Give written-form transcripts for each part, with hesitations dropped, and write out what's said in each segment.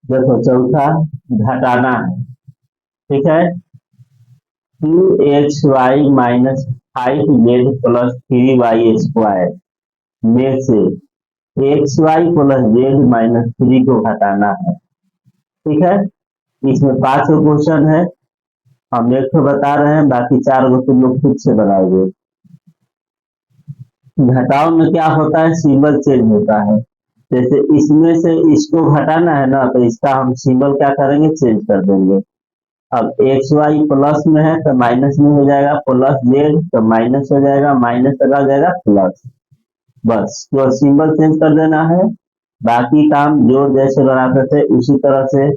देखो चौथा घटाना है। ठीक है, 2xy minus 5z plus 3y² में से xy प्लस जेड माइनस 3 को घटाना है। ठीक है, इसमें 5 क्वेश्चन है। हम एक तो बता रहे हैं, बाकी 4 को तुम लोग खुद से बनाओगे। घटाव में क्या होता है, सिंबल चेंज होता है। जैसे इसमें से इसको घटाना है ना, तो इसका हम सिंबल क्या करेंगे, चेंज कर देंगे। अब एक्स वाई प्लस में है तो माइनस में हो जाएगा, प्लस जेड तो माइनस हो जाएगा, माइनस लगा जाएगा प्लस। बस तो सिंबल चेंज कर देना है। बाकी काम जोड़ जैसे बनाते थे उसी तरह से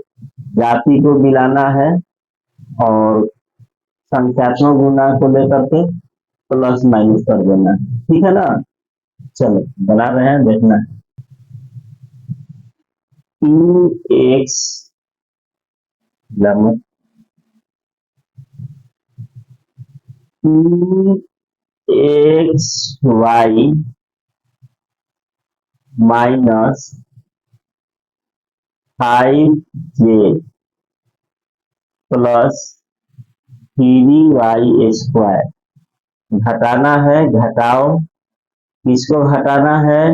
जाति को मिलाना है और संख्यात्मक गुणा को लेकर के प्लस माइनस कर देना है। ठीक है ना, चलो बना रहे हैं, देखना। 2x lump 2xy minus 5z plus 3y²। घटाना है, घटाओ। किसको घटाना है,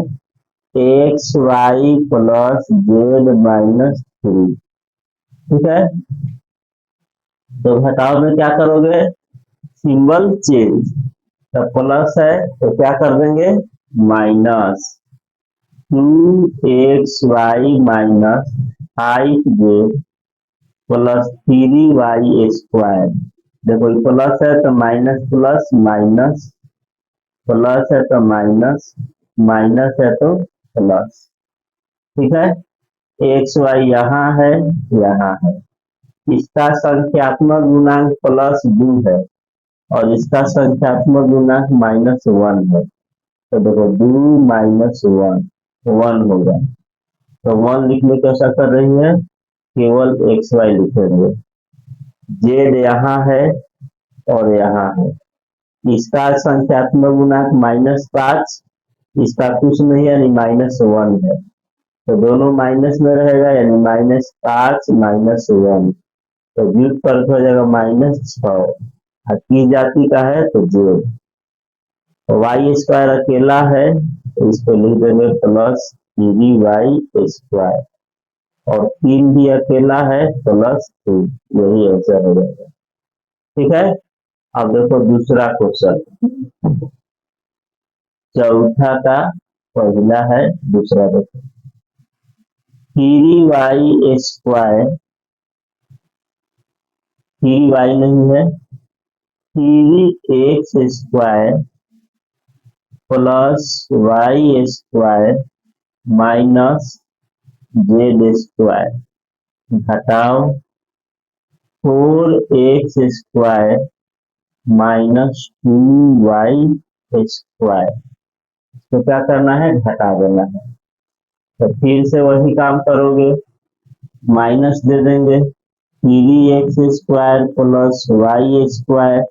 X Y plus Z minus 3। ठीक है, तो घटाओ में क्या करोगे, सिंबल चेंज। तो प्लस है तो क्या कर देंगे, minus 2xy minus 5z plus 3y²। देखो प्लस है तो माइनस प्लस माइनस, प्लस है तो माइनस, माइनस है तो प्लस। ठीक है, एक्स वाई यहाँ है, यहाँ है। इसका संख्यात्मक गुणांक +2 है और इसका संख्यात्मक गुणांक -1 है। तो देखो 2 माइनस 1 1 होगा। तो 1 लिखने की ऐसा कर रही है, केवल एक्स वाई लिखेंगे। जेड यहाँ है और यहाँ है। इसका संख्यात्मक गुणांक -5, इसका कुछ नहीं है यानी -1 है। तो दोनों माइनस में रहेगा यानी -5 -1। तो व्युत फर्क हो जाएगा -6। की जाति का है तो जेड। y² अकेला है तो इसको लिख देंगे प्लस 3y²। और 3 भी अकेला है +2। यही आंसर हो जाएगा। ठीक है, अब देखो दूसरा क्वेश्चन। चौथा का पहला है, दूसरा देखो। 3y², 3y नहीं है, 3x² plus y² minus z²। घटाओ 4x² माइनस 2y²। तो क्या करना है, घटा देना है। तो फिर से वही काम करोगे, माइनस दे देंगे। 3x² plus y²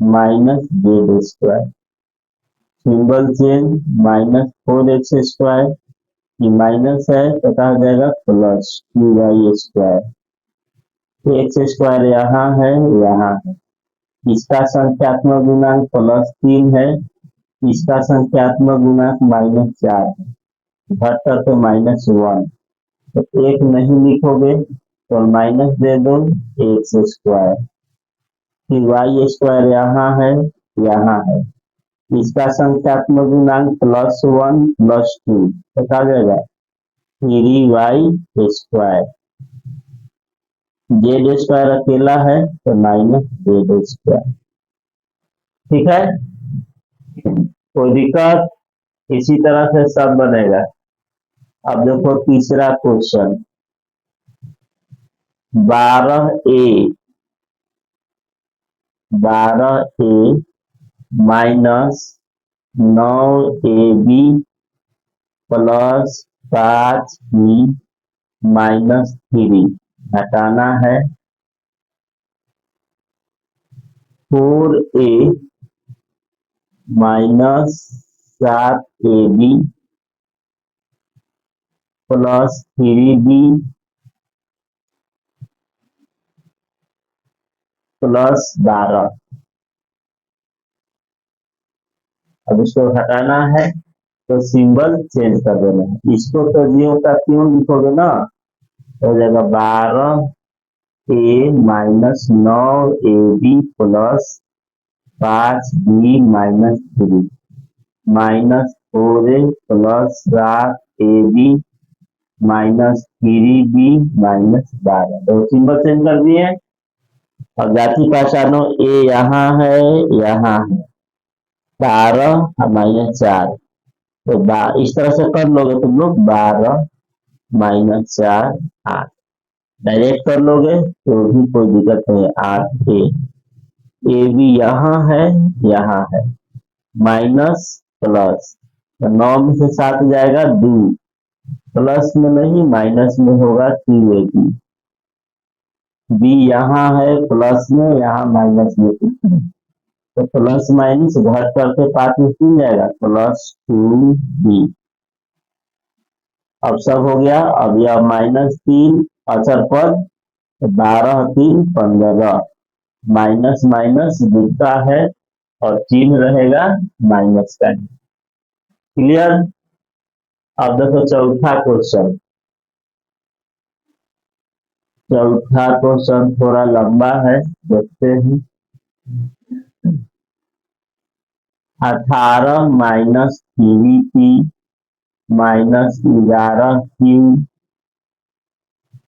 minus z²। Symbol change, -4x², ये माइनस है तो कहा जाएगा प्लस 2y²। x² यहाँ है, यहाँ है। इसका संख्यात्मक गुणांक +3 है, इसका संख्यात्मक गुणांक -4 है। घट करके -1। तो एक नहीं लिखोगे तो माइनस दे दो x²। फिर y² यहाँ है, यहाँ है। इसका संख्यात्मक गुणांक +1 +2 तो क्या जाएगा 3y²। z² अकेला है तो -z²। ठीक है, कोई दिक्कत, इसी तरह से सब बनेगा। अब देखो तीसरा question. 12a minus 9ab plus 5b minus 3। घटाना है 4a minus 7ab plus 3b plus 12। अब इसको हटाना है तो सिंबल चेंज कर देना है। इसको तो ज्यों का त्यों लिखोगे ना, तो हो जाएगा 12 A minus 9 AB plus 5B minus 3 minus 4A plus 7AB minus 3B minus 12। तो सिंबल चेंज कर दिए। और जाति पहचानो, ए यहाँ है, यहाँ है, 12 और माइनस 4। तो इस तरह से कर लोगे तुम लोग, 12 माइनस 4 8। डायरेक्ट कर लोगे तो भी कोई दिक्कत नहीं, 8A। ए भी यहाँ है, यहाँ है, माइनस प्लस, तो 9 में से 7 जाएगा 2, प्लस में नहीं माइनस में होगा 2AB। बी यहाँ है प्लस में, यहाँ माइनस में, तो प्लस माइनस घट करके 5 में मिल जाएगा, प्लस 2B। अब सब हो गया। अब यह -3 अचर पद, 12 3 15, माइनस माइनस जुड़ता है और चिन्ह रहेगा माइनस का। क्लियर। अब देखो चौथा क्वेश्चन। चौथा क्वेश्चन थोड़ा लंबा है, देखते हैं। 18 minus 3P minus 11Q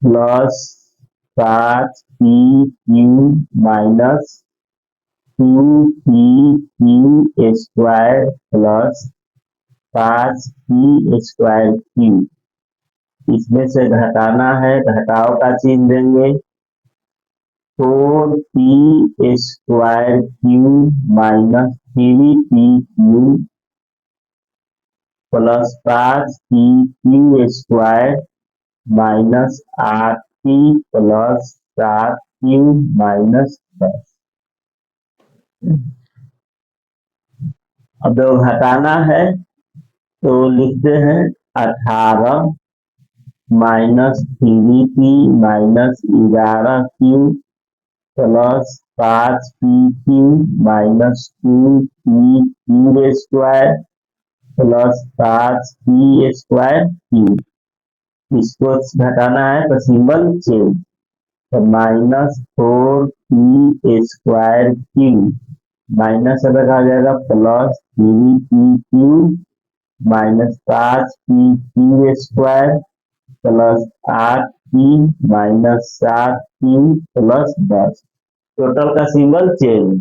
plus 7PQ minus 2PQ square plus 5P² इसमें से घटाना है, घटाव का चिन्ह देंगे। 4P² minus 3PQ plus 5PQ² minus 8P plus 7Q minus 10। अब जब घटाना है तो लिखते हैं 18 minus 3P minus 11Q plus 5PQ minus 2PQ² plus 5P²Q। इसको घटाना है तो सिंबल चेंज, तो -4P² माइनस अलग आ जाएगा, plus 3PQ minus 5PQ² plus 8P minus 7Q plus 10। Total का सिंबल चेंज,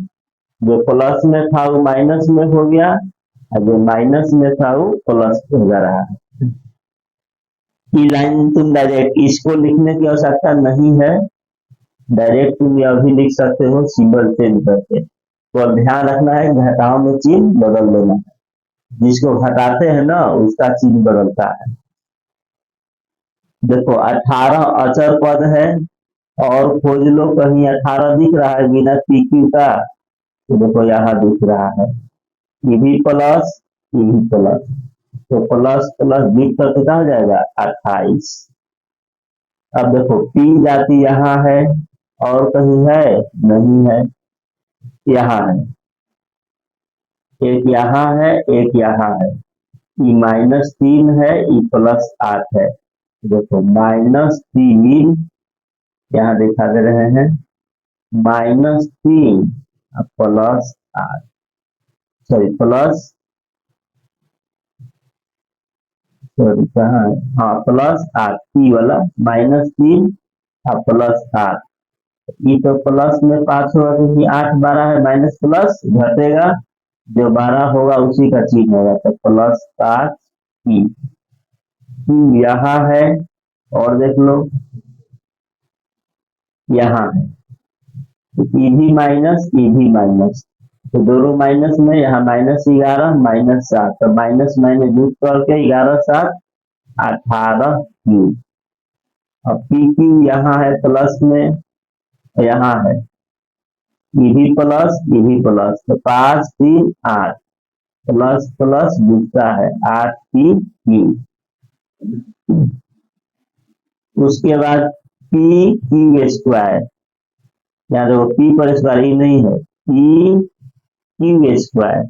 जो प्लस में था वो माइनस में हो गया और जो माइनस में था वो प्लस हो जा रहा है। ये लाइन तुम डायरेक्ट इसको लिखने की आवश्यकता नहीं है, डायरेक्ट तुम यह भी लिख सकते हो सिंबल चेंज करके। तो ध्यान रखना है घटाव में चिन्ह बदल देना है, जिसको घटाते हैं ना उसका चिन्ह बदलता है। देखो 18 अचर पद है और खोज लो कहीं 18 दिख रहा है बिना PQ का, तो देखो यहाँ दिख रहा है, ये भी प्लस ये भी प्लस, तो प्लस प्लस बीच कर कितना हो जाएगा 28। अब देखो P जाति यहाँ है और कहीं है नहीं है, यहाँ है, एक यहाँ है एक यहाँ है, ई -3 है ई +8 है। देखो -3 यहाँ दिखा दे रहे हैं, -3 +8, सॉरी प्लस, सॉरी कहाँ है, हाँ +8, ई वाला -3 और +8। ई तो प्लस में 5 होगा क्योंकि 8 12 है, माइनस प्लस घटेगा, जो 12 होगा उसी का चिन्ह होगा, तो +5P। यहाँ है और देख लो यहाँ है, ई भी माइनस, तो दोनों माइनस में, यहाँ -11 -7, तो माइनस माइनस जुट करके 11 7 18Q। अब PQ यहाँ है प्लस में, यहाँ है, ये भी प्लस, तो 5 3 8, प्लस प्लस जुटता है 8PQ। उसके बाद PQ², यहाँ देखो पी पर स्क्वायर ई नहीं है, पी क्यू स्क्वायर,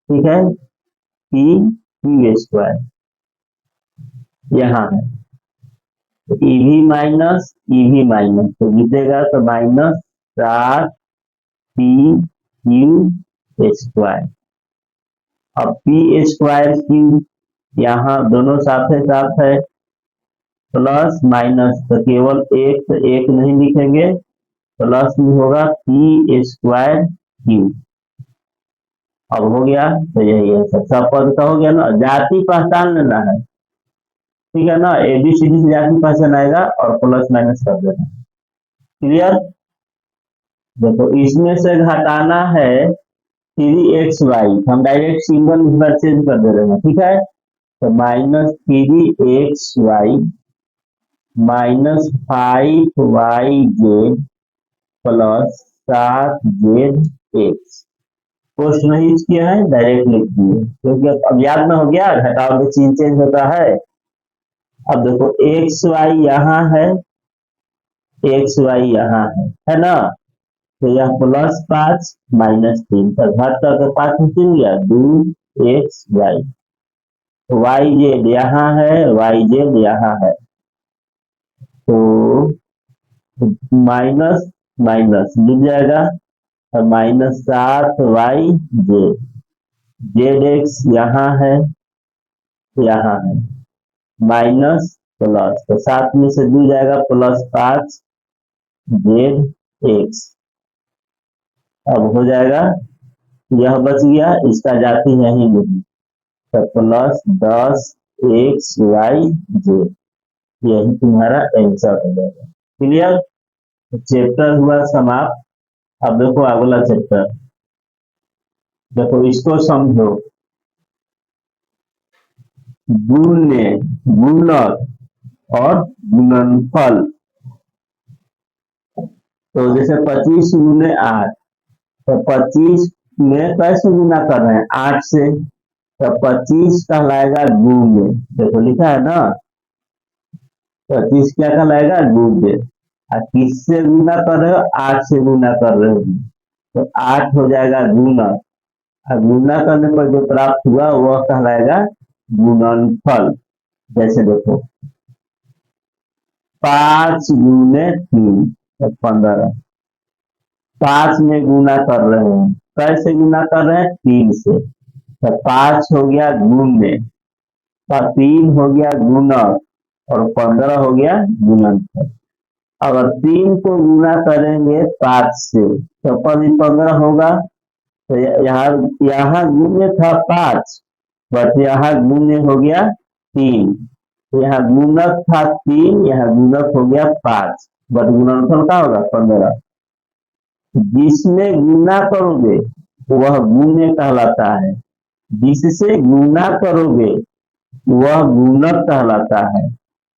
ठीक है, पी क्यू स्क्वायर यहाँ है, तो ईवी माइनस तो जीतेगा, तो -7 पी क्यू स्क्वायर। अब पी स्क्वायर क्यू यहाँ दोनों साथ है, प्लस माइनस तो केवल एक, तो एक नहीं लिखेंगे, प्लस में होगा पी स्क्वायर क्यू। अब हो गया, तो यही है सब पद का हो गया ना। जाति पहचान लेना है, ठीक है ना, एबीसीडी से जाति पहचान आएगा और प्लस माइनस कर देना, क्लियर। देखो इसमें से घटाना है 3xy, हम डायरेक्ट सिंबल इस बार चेंज कर दे रहे हैं, ठीक है, तो -3xy -5yz plus 7zx। Post नहीं किया है, डायरेक्ट लिख दिए, क्योंकि अब याद में हो गया, घटाओ के चिन्ह चेंज होता है। अब देखो एक्स वाई यहाँ है, एक्स वाई यहाँ है ना, तो यह +5 -3, तो घट करके 5 निकल गया, 2xy, वाई जेड यहाँ है, वाई जेड यहाँ है, तो माइनस माइनस मिल जाएगा, तो -7yz, जेड एक्स यहाँ है, माइनस प्लस, तो 7 में से 2 जाएगा, +5z अब हो जाएगा, यह बच गया, इसका जाति है ही नहीं, तो +10xyz, यही तुम्हारा आंसर हो जाएगा, क्लियर। चैप्टर हुआ समाप्त। अब देखो अगला चैप्टर, देखो इसको समझो, गुणने, गुणक और गुणनफल। तो जैसे 25 गुने 8, तो 25 में कैसे गुना कर रहे हैं, 8 से, तो 25 कहलाएगा गुणे, देखो लिखा है ना, 25 क्या कहलाएगा, गुणे। और किससे गुना कर रहे हो, 8 से गुना कर रहे हो, तो 8 हो जाएगा गुणक, और गुना करने पर जो प्राप्त हुआ वह कहलाएगा गुणनफल। जैसे देखो 5 गुने 3 तो 15, 5 में गुना कर रहे हैं, कैसे गुना कर रहे हैं, 3 से, तो 5 हो गया गुणे, 3 हो गया गुणक और 15 हो गया गुणनफल। अगर 3 को गुना करेंगे 5 से तो 15 होगा, तो यहाँ गुणे था 5, बट यहाँ गुणे हो गया 3, तो यहाँ गुणक था 3, यहाँ गुणक हो गया 5, बट गुणनफल क्या होगा 15। जिसमें गुना करोगे वह गुणे कहलाता है, जिससे गुना करोगे वह गुणक कहलाता है,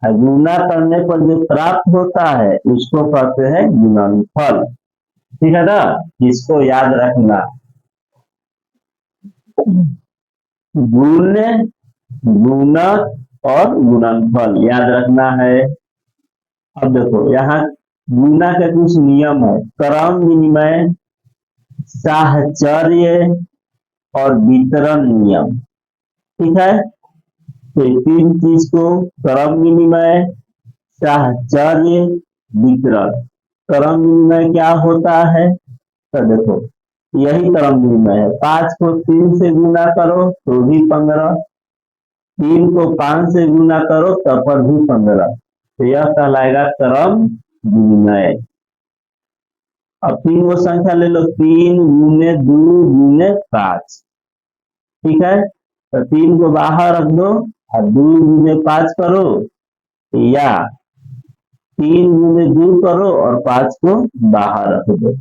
और गुना करने पर जो प्राप्त होता है उसको कहते हैं गुणनफल, ठीक है ना, इसको याद रखना। गुण, गुणक और गुणनफल याद रखना है। अब देखो यहाँ गुना के कुछ नियम है, क्रम विनिमय, साहचर्य और वितरण नियम, ठीक है, तो 3 चीज को, क्रम विनिमय, साहचर्य, वितरण। क्रम विनिमय क्या होता है, तो देखो यही क्रम विनिमय है, 5 को 3 से गुना करो तो भी 15, 3 को 5 से गुना करो तब पर भी 15, तो यह कहलाएगा क्रम विनिमय। अब 3 को संख्या ले लो, 3 गुने 2 गुने 5, ठीक है, तो 3 को बाहर रख दो और 2 गुने 5 करो, या 3 गुने 2 करो और 5 को बाहर रख दो,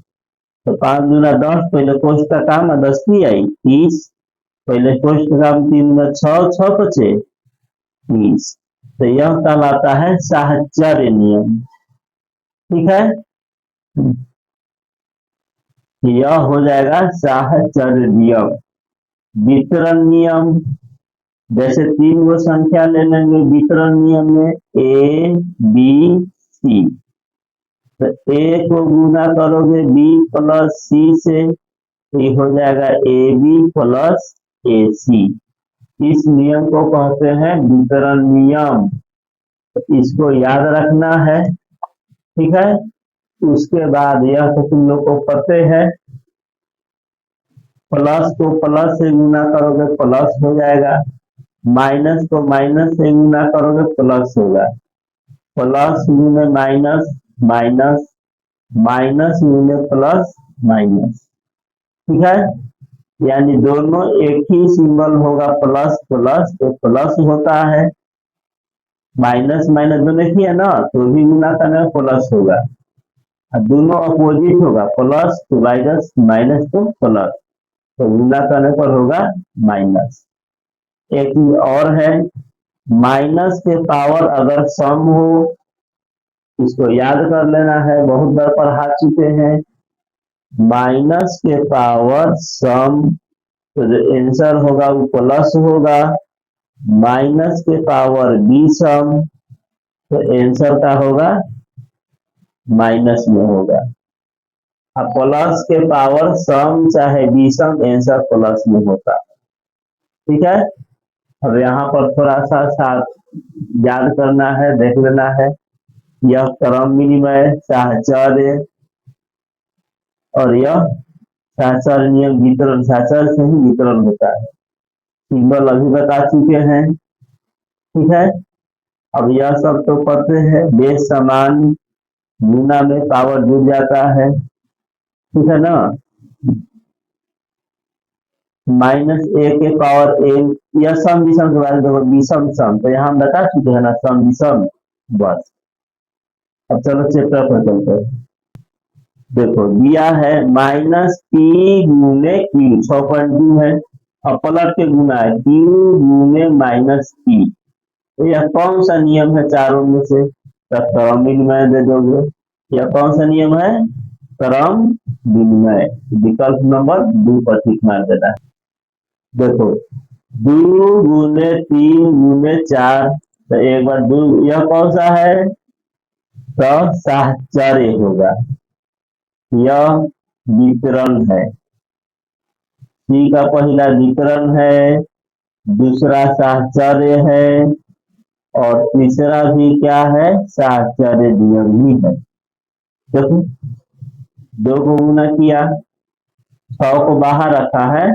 तो 5 गुना 10, पहले कोष्ठ का काम 10 की आई 30, पहले कोष्ठ का काम 3 गुना 6, 6 बचे 30, तो यह कहलाता है साहचर्य नियम, ठीक है, यह हो जाएगा साहचर्य नियम। वितरण नियम, जैसे 3 को संख्या ले लेंगे वितरण नियम में, ए बी सी, तो ए को गुना करोगे बी प्लस सी से, तो ये हो जाएगा ए बी प्लस ए सी। इस नियम को कहते हैं वितरण नियम। तो इसको याद रखना है, ठीक है। उसके बाद यह तो तुम लोग को पते है, प्लस को प्लस से गुना करोगे प्लस हो जाएगा, माइनस को माइनस से गुना करोगे प्लस होगा, प्लस गुने माइनस माइनस, माइनस गुने प्लस माइनस, ठीक है। यानी दोनों एक ही सिंबल होगा, प्लस प्लस तो प्लस होता है, माइनस माइनस दोनों एक ही है ना, तो भी गुना करने में प्लस होगा। दोनों अपोजिट होगा, plus two minus minus two plus, तो गुना करने पर होगा माइनस। एक और है, माइनस के पावर अगर सम हो, इसको याद कर लेना है, बहुत बार पढ़ा चुके हैं। माइनस के पावर सम, तो जो आंसर होगा वो प्लस होगा, माइनस के पावर बी सम, तो आंसर का होगा माइनस में होगा। अब प्लस के पावर सम चाहे बी सम, आंसर प्लस में होता है, ठीक है। अब यहाँ पर थोड़ा सा याद करना है, देख लेना है। यह क्रम विनिमय साहचर्य, और यह साहचर्य नियम वितरण, साहचर्य से ही वितरण होता है, सिंबल अभी बता चुके हैं, ठीक है। अब यह सब तो पते हैं, बेस समान गुना में पावर जुड़ जाता है, ठीक है ना। माइनस ए के पावर ए, यह सम विषम के बारे में देखो, विषम सम तो यहाँ हम बता चुके हैं ना, सम विषम, बस। अब चलो चैप्टर पर चलते हैं। देखो दिया है माइनस पी गुने क्यू, 6.2 है, और पलट के गुना है क्यू गुने माइनस पी, तो यह कौन सा नियम है चारों में से, तो क्रम विनिमय दे दोगे। यह कौन सा नियम है, क्रम विनिमय। विकल्प नंबर 2 पर ठीक मार देना है। देखो 2 गुने 3 गुने 4, तो एक बार 2, यह कौन सा है, तो साहचर्य होगा, यह वितरण है, सी का पहला वितरण है, दूसरा साहचर्य है, और तीसरा भी क्या है, साहचर्य नियम ही है। देखो 2 को गुना किया, 6 को बाहर रखा है,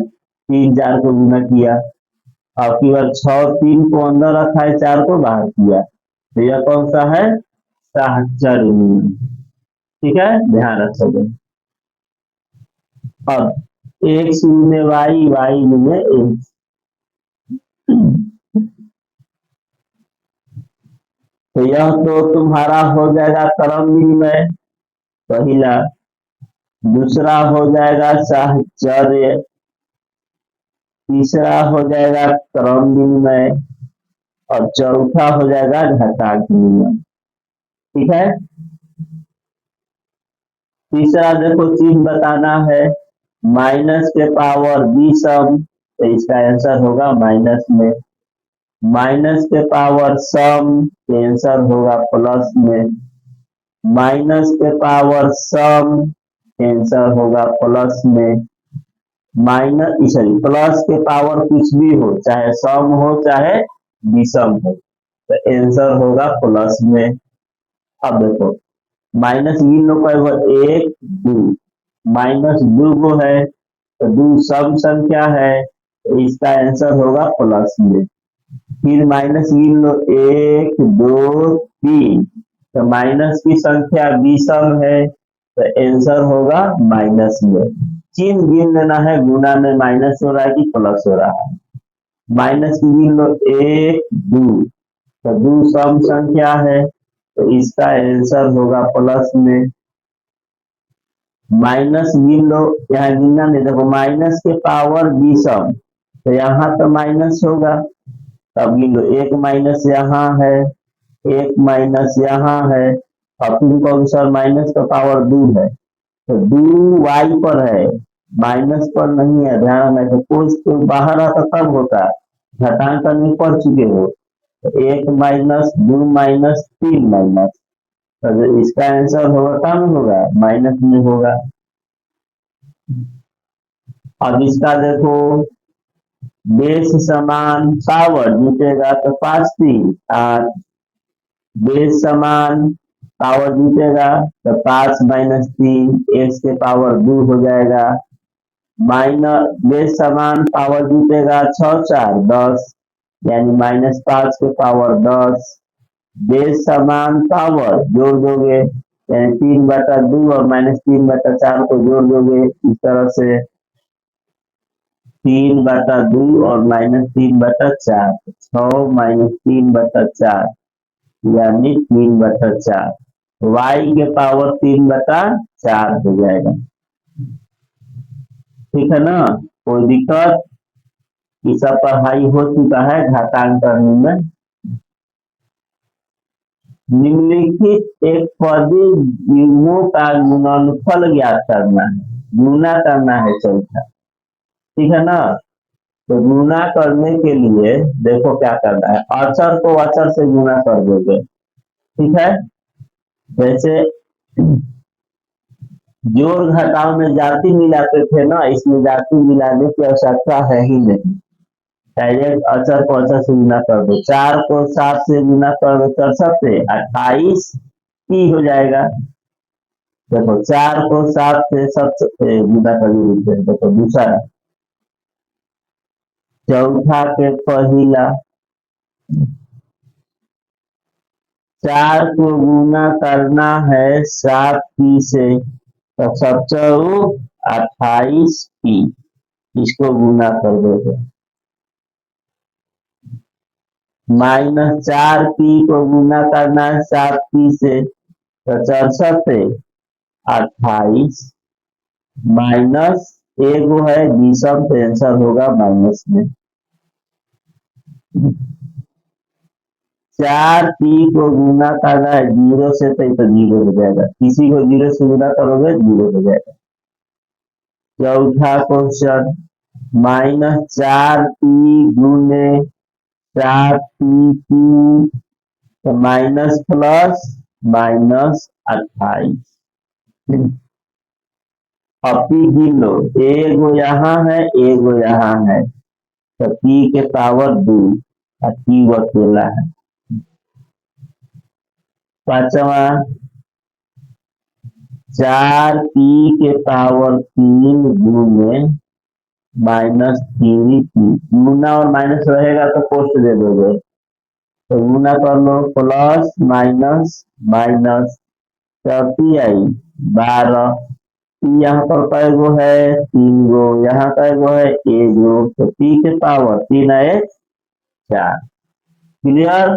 3 4 को गुना किया, अब की बार 6 3 को अंदर रखा है, 4 को बाहर किया, तो यह कौन सा है, साहचर्य नियम, ठीक है, ध्यान रखोगे। अब एक्स गुने वाई, वाई गुने एक्स, तो यह तो तुम्हारा हो जाएगा क्रम विनिमय पहला, दूसरा हो जाएगा साहचर्य, तीसरा हो जाएगा क्रम विनिमय, और चौथा हो जाएगा घातांक नियम, ठीक है। तीसरा देखो चीज बताना है, माइनस के पावर बी सम, तो इसका आंसर होगा माइनस में, माइनस के पावर सम, आंसर होगा प्लस में, माइनस के पावर सम, आंसर होगा प्लस में, माइनस सॉरी प्लस के पावर कुछ भी हो, चाहे सम हो चाहे विषम हो, तो आंसर होगा प्लस में। अब देखो माइनस गिन लो, कई 1 2, माइनस 2 गो है, तो 2 सम संख्या है, तो इसका आंसर होगा प्लस में। फिर माइनस गिन लो 1 2 3, तो माइनस की संख्या विषम है, तो आंसर होगा माइनस में। चिन्ह गिन लेना है, गुना में माइनस हो रहा है कि प्लस हो रहा है। माइनस की गिन लो 1 2, तो 2 सम संख्या है, तो इसका आंसर होगा प्लस में। माइनस गिन लो, यहाँ गिनना नहीं, देखो माइनस के पावर विषम, तो यहाँ तो माइनस होगा, तब गिन लो 1 माइनस यहाँ है, 1 माइनस यहाँ है, और तुमको अनुसार माइनस का पावर 2 है, तो 2 वाई पर है, माइनस पर नहीं है, ध्यान रखना। तो कोस तो बाहर आता तब होता है, घटांक करने पढ़ चुके हो, तो 1 माइनस 2 माइनस 3 माइनस, तो जो इसका आंसर होगा कम होगा, माइनस में होगा। अब इसका देखो, बेस समान पावर जीतेगा तो 5 3 8, बेस समान पावर जीतेगा तो 5 - 3, एक्स के पावर 2 हो जाएगा। माइनस बेस समान पावर जीतेगा 6 4 10, यानी -5 के पावर 10। बेस समान पावर जोड़ दोगे, यानी 3/2 और -3/4 को जोड़ दोगे, इस तरह से 3/2 और -3/4, 6 - 3/4, यानी 3/4, y के पावर 3/4 हो जाएगा। ठीक है ना, कोई दिक्कत? ये सब पढ़ाई हो चुका है घातांक करने में। निम्नलिखित एक पदी युग्मों का गुणनफल ज्ञात करना है, गुणा करना है चौथा। ठीक है ना, तो गुणा करने के लिए देखो क्या करना है, अचर को अचर से गुणा कर दोगे। ठीक है, जैसे जोड़ घटाव में जाति मिलाते थे ना, इसमें जाति मिलाने की आवश्यकता है ही नहीं, डायरेक्ट अचर को अचर से गुणा कर दो। 4 को 7 से गुणा कर दो, 64 से 28 की हो जाएगा। देखो 4 को 7 से सबसे गुणा कर देखो दूसरा, चौथा के पहला 4 को गुणा करना है 7 पी से, तो 28 पी, इसको गुणा कर दोगे। -4 पी को गुणा करना है 7 पी से, तो 64 28 माइनस एगो है विषम, तो आंसर होगा माइनस में। 4 पी को गुणा करना है 0 से, तो 0 हो जाएगा, किसी को 0 से गुणा करोगे 0 हो जाएगा। चौथा क्वेश्चन, -4 पी गुने 4 पी क्यू, तो माइनस प्लस -28। अब पी गिन लो, एगो यहाँ है एगो यहाँ है, तो पी के पावर 2 और क्यू अकेला है। पांचवा, 4 पी के पावर 3 गुने -3 पी, गुना और माइनस रहेगा तो पोस्ट दे दोगे, तो गुना कर लो, प्लस माइनस माइनस, चौथी आई 12, यहाँ पर कई गो है 3 गो, यहाँ कई गो है 1 गो, तो पी के पावर 3 आए 4। क्लियर?